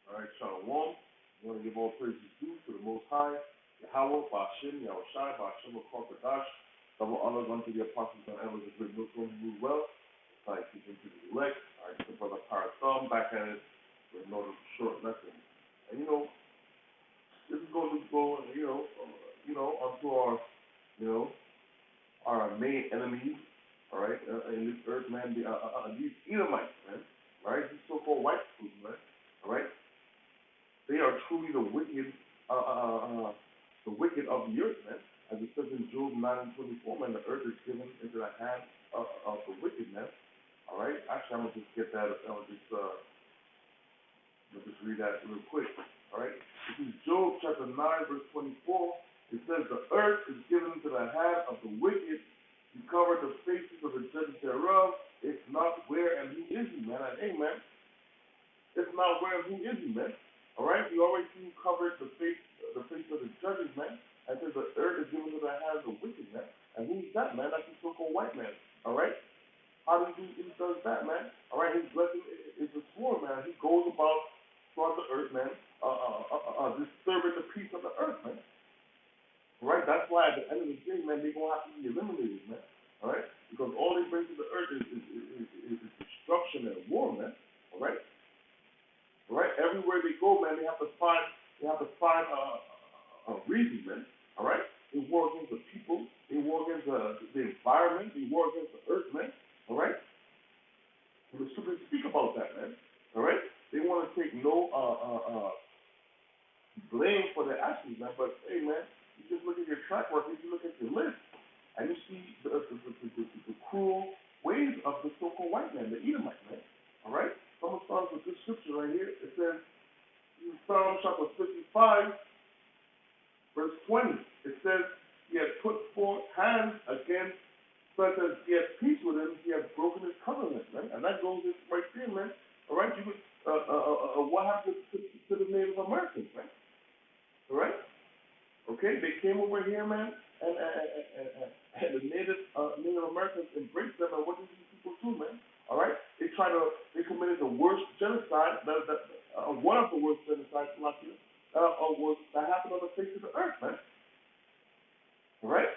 All right, Shalom. We want to give all praises due to the Most High, Yahweh, Bashim, Yahushai, Bashim, Korkadash. Double honors unto the apostles and elders of great Muslim who rule well. Like keeping to the elect. All right, the brother Parathum back at it with another short lesson. And this is going to go, onto our, you know, our main enemies. All right, in this earth, man, these Edomites, man. Right, these so-called white people, man. All right. They are truly the wicked of the earth, man. As it says in Job 9 and 24, man, the earth is given into the hand of the wicked, man. All right. Actually, I'm gonna just get that. Let's just read that real quick. All right. This is Job chapter 9, verse 24. It says, "The earth is given into the hand of the wicked. He covered the faces of the judges thereof. It's not where and who is he, man." And amen. It's not where and who is he, man. All right, we already see who covered the face of the judges, man. And says the earth is given to the hands of the wicked, man. And who's that, man? That's the so-called white man. All right. How does he does that, man? All right, his blessing is a sword, man. He goes about throughout the earth, man, disturbing the peace of the earth, man. All right, that's why at the end of the day, man, they're gonna have to be eliminated, man. All right, because all they bring to the earth is destruction and war, man. All right. Right? Everywhere they go, man, they have to find a reason, man. All right? They war against the people. They war against the environment. They war against the earth, man. All right? And the scriptures speak about that, man. All right? They want to take no blame for their actions, man. But hey, man, you just look at your track record. You look at your list, and you see the cruel ways of the so-called white man, the Edomite, man. All right? So I'm going to start with this scripture right here. It says, in Psalm chapter 55, verse 20, it says, "He has put forth hands against such as he has peace with him, he has broken his covenant," man. And that goes right there, man. All right? What happened to the Native Americans, man? All right? Okay? They came over here, man, and the Native Americans embraced them, and what did these people do, man? All right, they committed the worst genocide, one of the worst genocides, that happened on the face of the earth, man. All right,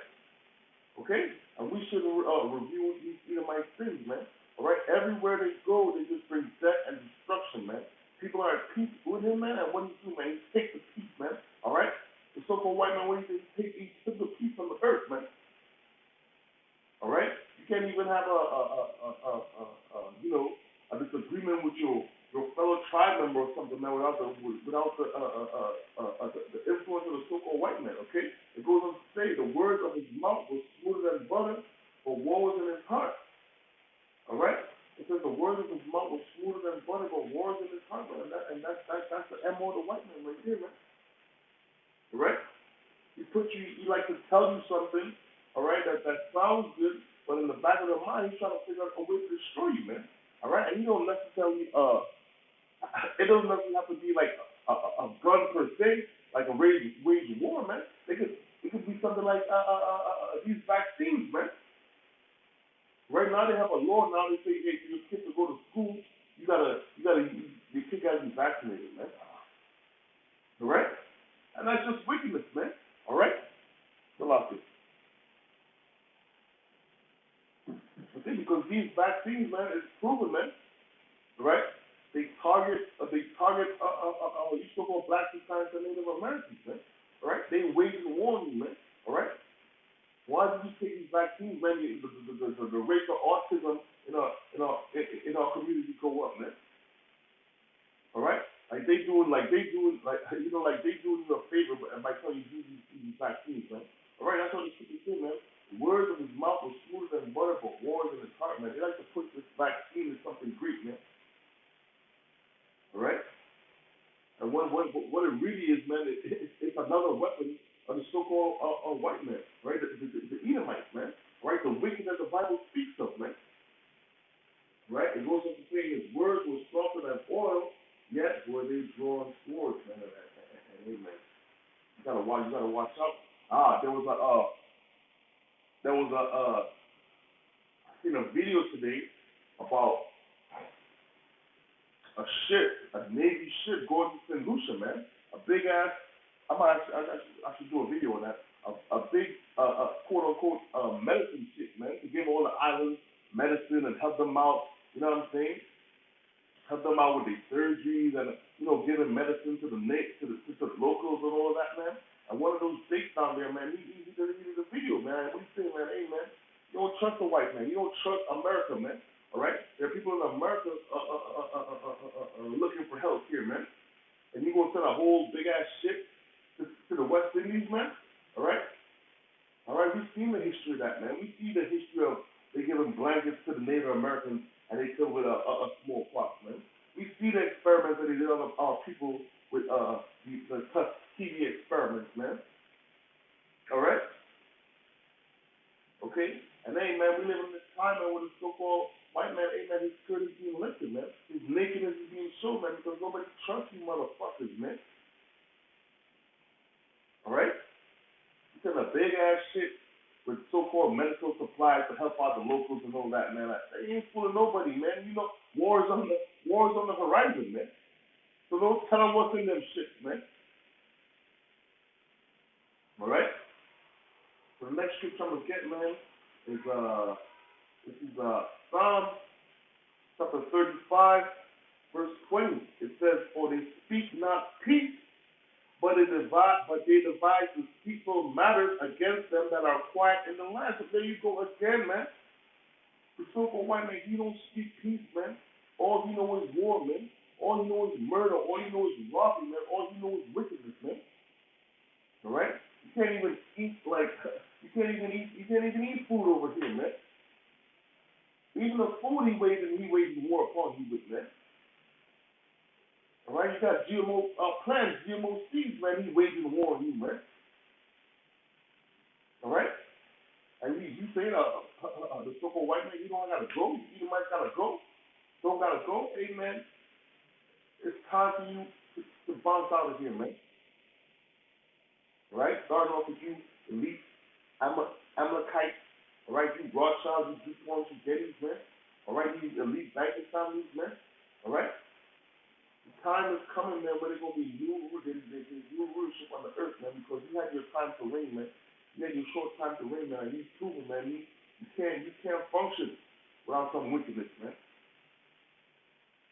okay, and we should review these Edomite things, man. All right, everywhere they go, they just bring death and destruction, man. People are at peace with him, man, and what do you do, man? He takes the peace, man. All right, the so-called white man, what he did, he took the peace from the earth, man. All right, you can't even have a disagreement with your fellow tribe member or something, man, without the influence of the so-called white man. Okay, it goes on to say the words of his mouth were smoother than butter, but war was in his heart. All right, it says the words of his mouth were smoother than butter, but war was in his heart, man. That's the MO of the white man right there, man. All right, he like to tell you something. All right, that sounds good, but in the back of the mind, he's trying to figure out a way to destroy you, man. All right, and you don't necessarily it doesn't necessarily have to be like a gun per se, like a wage war, man. It could be something like these vaccines, man. Right now they have a law now. They say, hey, for your kid to go to school, your kid gotta be vaccinated, man. All right, and that's just wickedness, man. All right, Philosophy. Okay, because these vaccines, man, is proven, man. Right? They target you so-called black Hispanics and Native Americans, man. All right? They wage war on you, man. All right? Why did you take these vaccines, man? The rate of autism in our community go up, man. All right? Like they doing you a favor by telling you to do these vaccines, man. All right, that's what the people say, man. The words of his mouth were smoother than butter, but war is in his heart, man. They like to put this vaccine as something Greek, man. All right? And what it really is, man, it's another weapon of the so-called white man, right? The Edomites, man. Right? The wicked that the Bible speaks of, man. Right? It goes on to say his words were softer than oil, yet were they drawn swords, man. And amen. You gotta watch out. There was a I seen a video today about a Navy ship going to St. Lucia, man. A big ass, I should do a video on that. A big, quote unquote, medicine ship, man, to give all the islands medicine and help them out, you know what I'm saying? Help them out with their surgeries and, giving medicine to the locals and all of that, man. And one of those dicks down there, man, he did a video, man. What do you say, man? Hey, man, you don't trust the white man. You don't trust America, man. All right? There are people in America looking for help here, man. And you gonna send a whole big ass ship to the West Indies, man? All right? All right, we've seen the history of that, man. We see the history of they giving blankets to the Native Americans and they killed with a smallpox, man. We see the experiments that they did on our people with the Tuskegee experiments, man. All right? Okay? And hey, man, we live in this time, man, with the so-called white man, hey, man, his skirt is being lifted, man. His nakedness is being shown, man, because nobody trusts you motherfuckers, man. All right? You send a big-ass shit with so-called medical supplies to help out the locals and all that, man. They ain't fooling nobody, man. You know, war's on the horizon, man. So don't tell them what's in them shit, man. All right? So the next scripture I'm gonna get, man, is Psalm chapter 35, verse 20. It says, "For they speak not peace, but they devise deceitful matters against them that are quiet in the land." So there you go again, man. The so-called white man, he don't speak peace, man. All he knows is war, man. All he knows is murder. All he knows is robbery, man. All he knows is wickedness, man. All right? You can't even eat you can't even eat food over here, man. Even the food he waging war upon you with, man. All right, you got GMO plants, GMO seeds, man. He's waging war on you, man. All right, and you saying the so-called white man, you don't gotta go. You might gotta go. Don't gotta go. Hey, man, it's time for you to bounce out of here, man. All right, starting off with you, elite Amalekites. All right, you Rothschilds, you DuPonts, you Gettys, man. All right, these elite banking families, man. All right. The time is coming, man, when there's going to be new rulership on the earth, man, because you had your time to reign, man. You had your short time to reign, man, and he's proven, man, you can't function without some wickedness, man.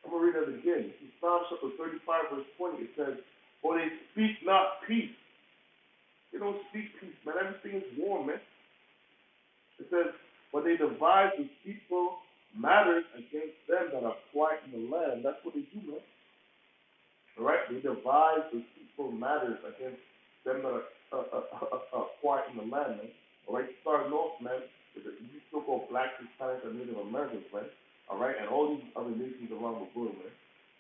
I'm going to read that again. This is Psalm chapter 35, verse 20. It says, "For they speak not peace." They don't speak peace, man. Everything is war, man. It says, "But they devise deceitful matters against them that are quiet in the land." That's what they do, man. All right? They devise deceitful matters against them that are quiet in the land, man. All right? Starting off, man, with the so-called blacks, Hispanics, and Native Americans, man. All right? And all these other nations around the world, man.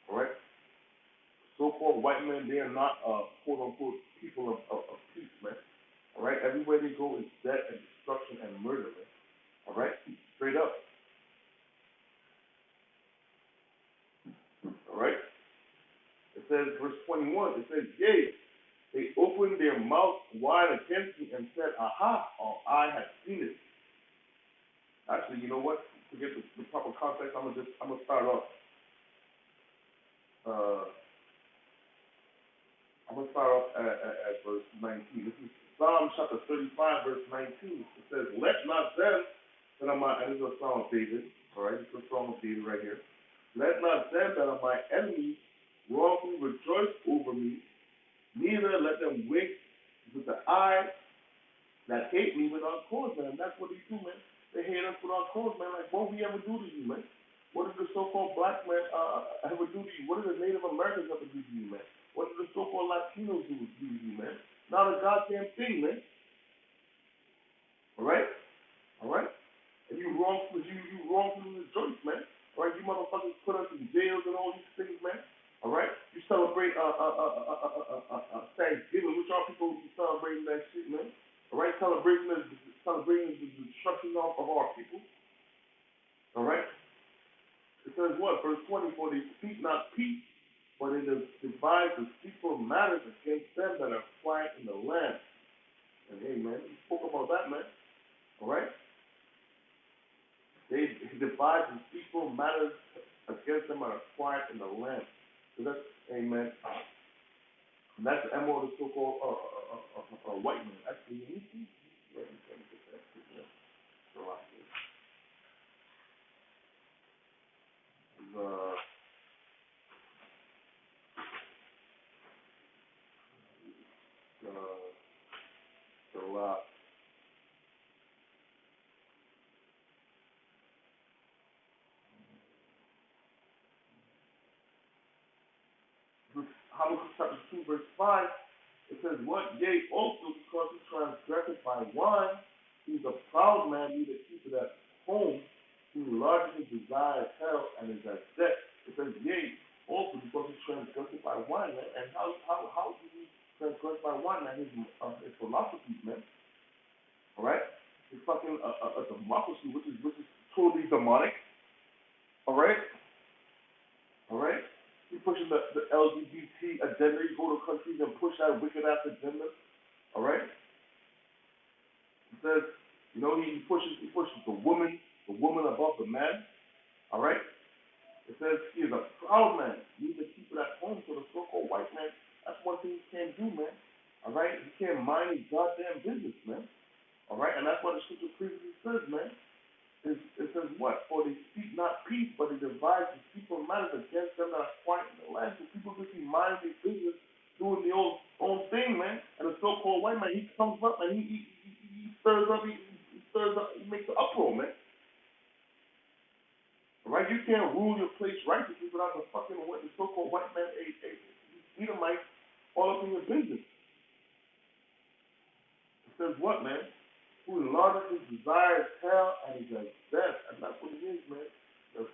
All right? So-called white men, they are not, quote-unquote, people of peace, man. All right? Everywhere they go is death and destruction and murder, man. All right? Straight up. All right? It says, verse 21, it says, "Yea, they opened their mouth wide against me and said, Aha, our eye has seen it." Actually, you know what? To get the proper context, I'm gonna start off. I'm gonna start off at verse 19. This is Psalm chapter 35, verse 19. It says, "Let not them that are my," and this is a song of David. All right, this is a song of David right here. "Let not them that are my enemies wrongfully rejoice over me, neither let them wink with the eye that hate me without cause," man. And that's what they do, man. They hate us without cause, man. Like, what we ever do to you, man? What did the so-called black man ever do to you? What did the Native Americans ever do to you, man? What did the so-called Latinos do to you, man? Not a goddamn thing, man. All right? All right? And you wrongfully rejoice, man. All right? You motherfuckers put us in jails and all these things, man. All right? You celebrate Thanksgiving, which our people be celebrating that shit, man. All right? Celebrating the destruction of our people. All right? It says what? Verse 20, "For they speak not peace, but they devise deceitful matters against them that are quiet in the land." And hey, man, we spoke about that, man. All right? They devise deceitful matters against them are quiet in the land. So that's, amen. And that's the MO of the so-called white man. Actually, let me see. Let me get that. So I the, the, Habakkuk chapter 2, verse 5, it says, what? Yea, also because he transgressed by wine, he's a proud man, neither keepeth at home, who enlarges his desire hell and is at death. It says, yea, also because he transgressed by wine, man. And how did he transgress by wine, man? His philosophies, man. Alright? His fucking a democracy, which is totally demonic. Alright? Alright? He pushing the LGBT agenda. You go to countries and push that wicked ass agenda. All right. He says, he pushes the woman above the man. All right. It says he is a proud man. You need to keep it at home. So the so-called white man, that's one thing he can't do, man. All right. He can't mind his goddamn business, man. All right. And that's what the scripture previously says, man. It says what? For they speak not peace, but they devise deceitful matters against them that are quiet in the land. So people just be minding their business, doing their own thing, man. And the so-called white man, he comes up and he stirs up, he makes an uproar, man. All right? You can't rule your place righteously without the fucking the so-called white man, Edomite, all up in your business. It says what, man? Who enlarges his desires hell and is at death. And that's what it is, man. The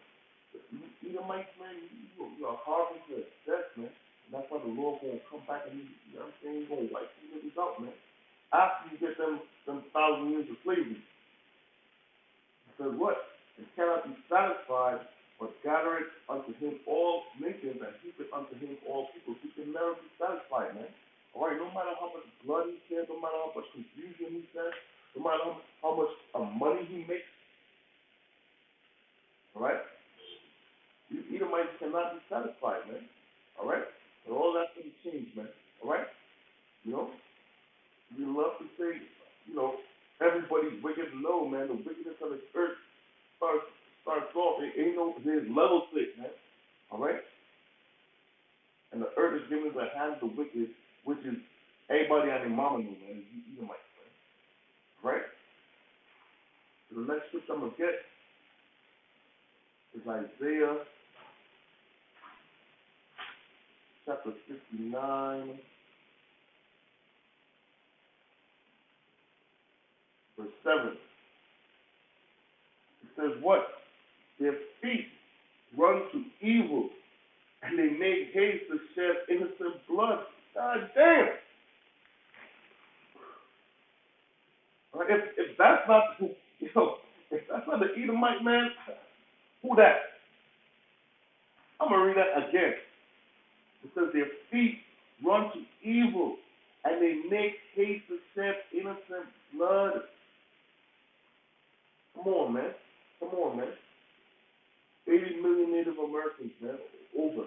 Edomites, man, you are harboring to death, man. And that's why the Lord gonna come back and he's gonna wipe these niggas out, man. After you get them 1,000 years of slavery. It says what? And cannot be satisfied, but gathereth unto him all nations and heapeth unto him all people. He can never be satisfied, man. Alright, no matter how much blood he sheds, no matter how much confusion he says, no matter how much money he makes, all right? You Edomites cannot be satisfied, man. All right? And all that's going to change, man. All right? We love to say, everybody's wicked. No, man. The wickedness of the earth starts off. There's levels to it, man. All right? And the earth is given to the hands of the wicked, which is everybody and their mama knew, man. You Edomites, man. All right? So the next scripture I'm going to get is Isaiah chapter 59, verse 7. It says what? Their feet run to evil, and they make haste to shed innocent blood. God damn! Right, if that's not, if that's not the Edomite, man, who that? I'm going to read that again. It says their feet run to evil, and they make haste to shed innocent blood. Come on, man. 80 million Native Americans, man. Over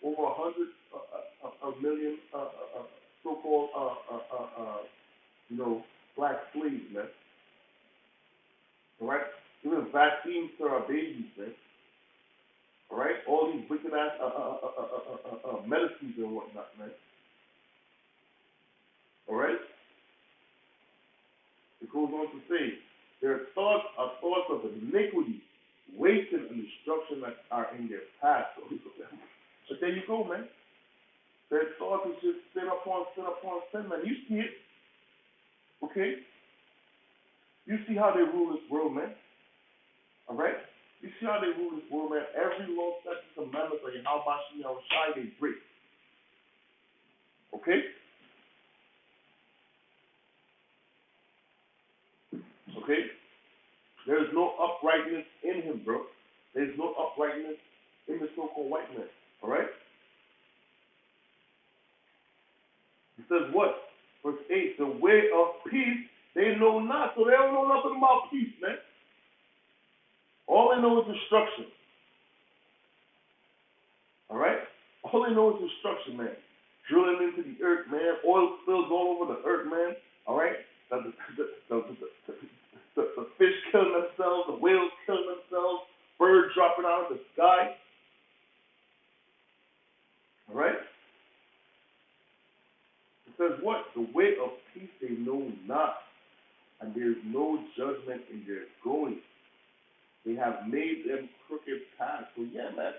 100 million so-called black slaves, man. All right? Even vaccines for our babies, man. All right? All these wicked ass medicines and whatnot, man. All right? It goes on to say, their thoughts are thoughts of iniquity, wasting and destruction that are in their path. But there you go, man. Their thoughts is just sin upon sin, man. You see it. Okay? You see how they rule this world, man. All right? You see how they rule this world, man. Every law, statute, commandment of Yahweh Shai, they break. Okay? Okay? There is no uprightness in him, bro. There is no uprightness in the so-called white man. All right? He says what? Verse 8, the way of peace they know not. So they don't know nothing about peace, man. All they know is destruction. pulling those destruction, man. Drilling into the earth, man. Oil spills all over the earth, man. All right? The fish killing themselves, the whales killing themselves, birds dropping out of the sky. All right? It says what? The way of peace they know not, and there is no judgment in their going. They have made them crooked paths. So yeah, man.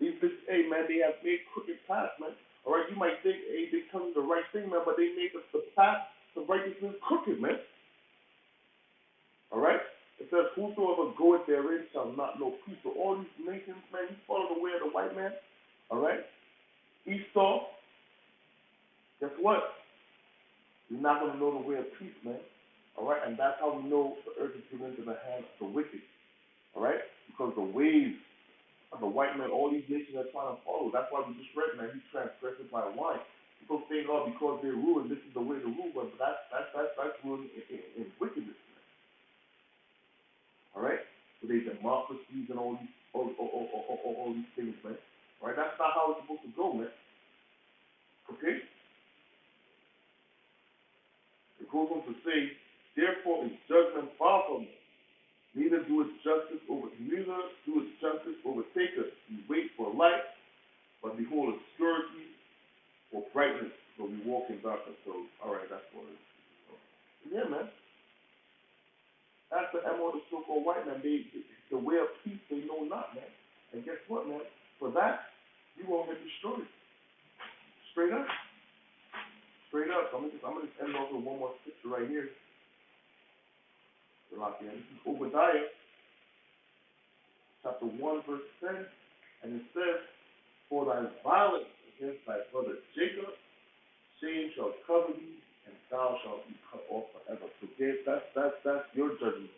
Hey man, they have made crooked paths, man. All right, you might think, hey, they telling the right thing, man, but they made the path, the righteousness crooked, man. All right? It says, whosoever goeth therein shall not know peace. So all these nations, man, you follow the way of the white man. All right? Esau, guess what? You're not going to know the way of peace, man. All right? And that's how we know the earth is given into the hand of the wicked. All right? Because the ways of the white man, all these nations are trying to follow. That's why we just read, man, he's transgressed by wine. People think, oh, because they're ruling, this is the way to rule, but that's ruling in wickedness. All right? So they democracies and all these things, man. All right? That's not how it's supposed to go, man. Okay? It goes on to say, therefore is judgment far from us. Neither do its justice overtake us. We wait for light, but behold obscurity or brightness, but we walk in darkness. So, all right, that's what it is. So, yeah, man. That's the MO of the so-called white man. The way of peace they know not, man. And guess what, man? For that, you won't get destroyed. Straight up. Straight up. I'm gonna just end off with one more scripture right here. This is Obadiah, chapter 1, verse 10, and it says, for thy violence against thy brother Jacob, shame shall cover thee, and thou shalt be cut off forever. So that's your judgment.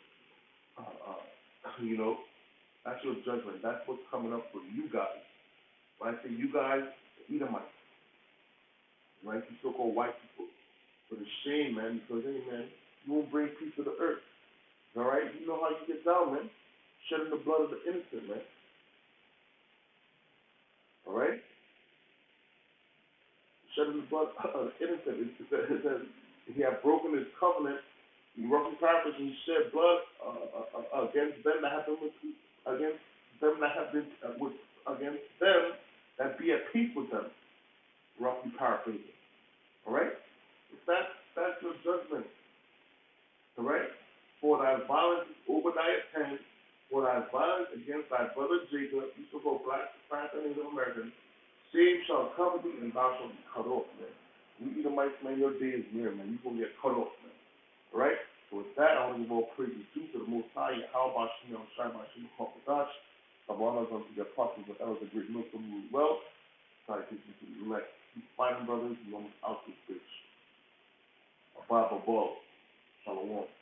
You know, that's your judgment. That's what's coming up for you guys. When I say you guys, the Edomites, right? You so-called white people. But it's shame, man, because hey, man, you won't bring peace to the earth. All right? You know how you get down, man. Shedding the blood of the innocent, man. All right? Shedding the blood of the innocent. It says, if he had broken his covenant, he roughly paraphrased, he shed blood against them that have been against them that be at peace with them. Roughly paraphrasing. All right? That's your judgment. All right? For thy violence, Obadiah 10, for thy violence against thy brother Jacob, you shall go black, Franklin, Native American, shame shall cover thee, and thou shalt be cut off, man. You Edomites, man, your day is near, man. You're going to get cut off, man. All right? So with that, I want to give all praises due to the Most High, how about Shem, Shai, Shem, Kodash, of honors unto the apostles of elders, the great Muslim rule well. Try to teach you to the elect. Keep fighting, brothers. You almost out this bitch. Above, above. Shalom.